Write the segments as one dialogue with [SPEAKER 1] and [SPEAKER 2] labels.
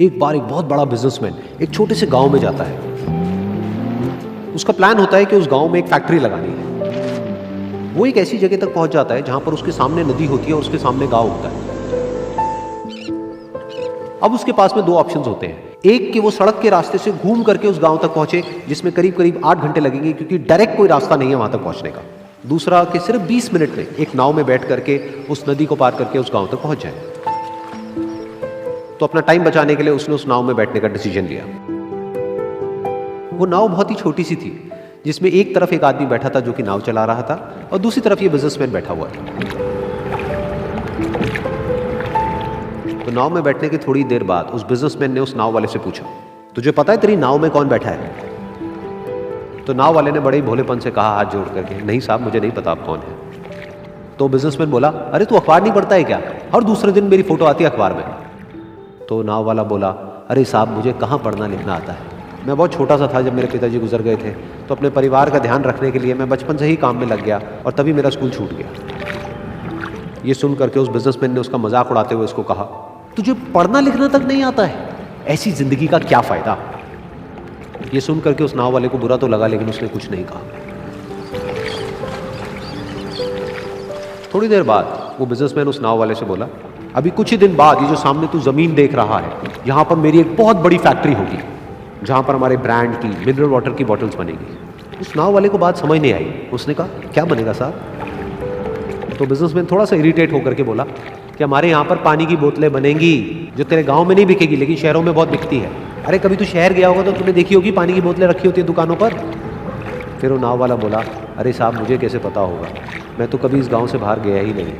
[SPEAKER 1] एक बार एक बहुत बड़ा बिजनेसमैन एक छोटे से गांव में जाता है। उसका प्लान होता है कि उस गांव में एक फैक्ट्री लगानी है। वो एक ऐसी जगह तक पहुंच जाता है जहां पर उसके सामने नदी होती है और उसके सामने गांव होता है। अब उसके पास में दो ऑप्शंस होते हैं, एक कि वो सड़क के रास्ते से घूम करके उस गांव तक पहुंचे जिसमें करीब करीब 8 घंटे लगेंगे क्योंकि डायरेक्ट कोई रास्ता नहीं है वहां तक पहुंचने का। दूसरा कि सिर्फ 20 मिनट में एक नाव में बैठ करके उस नदी को पार करके उस गांव तक पहुंच जाए। तो अपना टाइम बचाने के लिए उसने उस नाव में बैठने का डिसीजन लिया। वो नाव बहुत ही छोटी सी थी जिसमें एक तरफ एक आदमी बैठा था जो कि नाव चला रहा था और दूसरी तरफ ये बिजनेसमैन बैठा हुआ था। तो नाव में बैठने की थोड़ी देर बाद उस बिजनेसमैन ने उस नाव वाले से पूछा, तुझे पता है तेरी नाव में कौन बैठा है? तो नाव वाले ने बड़े ही भोलेपन से कहा हाथ जोड़ करके, नहीं साहब मुझे नहीं पता आप कौन है। तो बिजनेसमैन बोला, अरे तू अखबार नहीं पढ़ता है क्या? हर दूसरे दिन मेरी फोटो आती है अखबार में। तो नाव वाला बोला, अरे साहब मुझे कहाँ पढ़ना लिखना आता है, मैं बहुत छोटा सा था जब मेरे पिताजी गुजर गए थे, तो अपने परिवार का ध्यान रखने के लिए मैं बचपन से ही काम में लग गया और तभी मेरा स्कूल छूट गया। ये सुन करके उस बिजनेसमैन ने उसका मजाक उड़ाते हुए उसको कहा, तुझे पढ़ना लिखना तक नहीं आता है, ऐसी जिंदगी का क्या फायदा? ये सुन करके उस नाव वाले को बुरा तो लगा लेकिन उसने कुछ नहीं कहा। थोड़ी देर बाद वो बिजनेसमैन उस नाव वाले से बोला, अभी कुछ ही दिन बाद ये जो सामने तू जमीन देख रहा है, यहां पर मेरी एक बहुत बड़ी फैक्ट्री होगी जहां पर हमारे ब्रांड की मिनरल वाटर की बॉटल्स बनेगी। उस नाव वाले को बात समझ नहीं आई। उसने कहा, क्या बनेगा साहब? तो बिजनेसमैन थोड़ा सा इरिटेट होकर के बोला कि हमारे यहाँ पर पानी की बोतलें बनेंगी जो तेरे गांव में नहीं बिकेगी लेकिन शहरों में बहुत बिकती है। अरे कभी तू शहर गया होगा तो तूने देखी होगी पानी की बोतलें रखी होती है दुकानों पर। फिर वो नाव वाला बोला, अरे साहब मुझे कैसे पता होगा, मैं तो कभी इस गाँव से बाहर गया ही नहीं।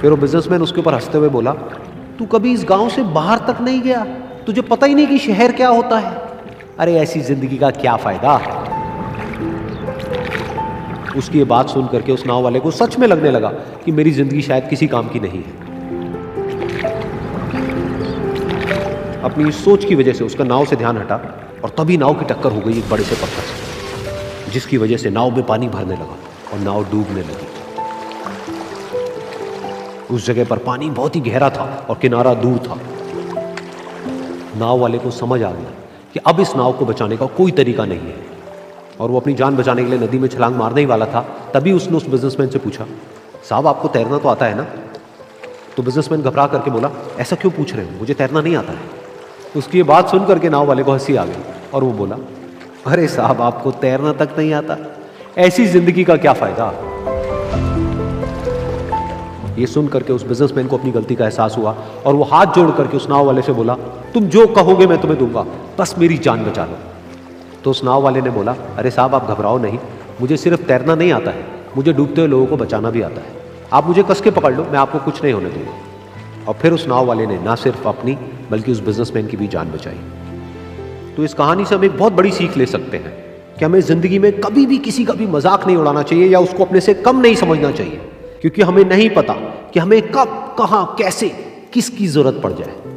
[SPEAKER 1] फिर वो बिजनेसमैन उसके ऊपर हंसते हुए बोला, तू कभी इस गांव से बाहर तक नहीं गया, तुझे पता ही नहीं कि शहर क्या होता है? अरे ऐसी जिंदगी का क्या फायदा? उसकी ये बात सुन करके उस नाव वाले को सच में लगने लगा कि मेरी जिंदगी शायद किसी काम की नहीं है। अपनी इस सोच की वजह से उसका नाव से ध्यान हटा और तभी नाव की टक्कर हो गई एक बड़े से पत्थर से, जिसकी वजह से नाव में पानी भरने लगा और नाव डूबने लगी। उस जगह पर पानी बहुत ही गहरा था और किनारा दूर था। नाव वाले को समझ आ गया कि अब इस नाव को बचाने का कोई तरीका नहीं है और वो अपनी जान बचाने के लिए नदी में छलांग मारने ही वाला था। तभी उसने उस बिजनेसमैन से पूछा, साहब आपको तैरना तो आता है ना? तो बिजनेसमैन घबरा करके बोला, ऐसा क्यों पूछ रहे हो, मुझे तैरना नहीं आता है। उसकी ये बात सुन करके नाव वाले को हंसी आ गई और वो बोला, अरे साहब आपको तैरना तक नहीं आता, ऐसी जिंदगी का क्या फायदा? ये सुन करके उस बिजनेसमैन को अपनी गलती का एहसास हुआ और वो हाथ जोड़ करके उस नाव वाले से बोला, तुम जो कहोगे मैं तुम्हें दूंगा, बस मेरी जान बचा लो। तो उस नाव वाले ने बोला, अरे साहब आप घबराओ नहीं, मुझे सिर्फ तैरना नहीं आता है, मुझे डूबते हुए लोगों को बचाना भी आता है। आप मुझे कस के पकड़ लो, मैं आपको कुछ नहीं होने दूंगा। और फिर उस नाव वाले ने ना सिर्फ अपनी बल्कि उस बिजनेसमैन की भी जान बचाई। तो इस कहानी से हम एक बहुत बड़ी सीख ले सकते हैं कि हमें जिंदगी में कभी भी किसी का भी मजाक नहीं उड़ाना चाहिए या उसको अपने से कम नहीं समझना चाहिए, क्योंकि हमें नहीं पता कि हमें कब, कहां, कैसे, किसकी जरूरत पड़ जाए।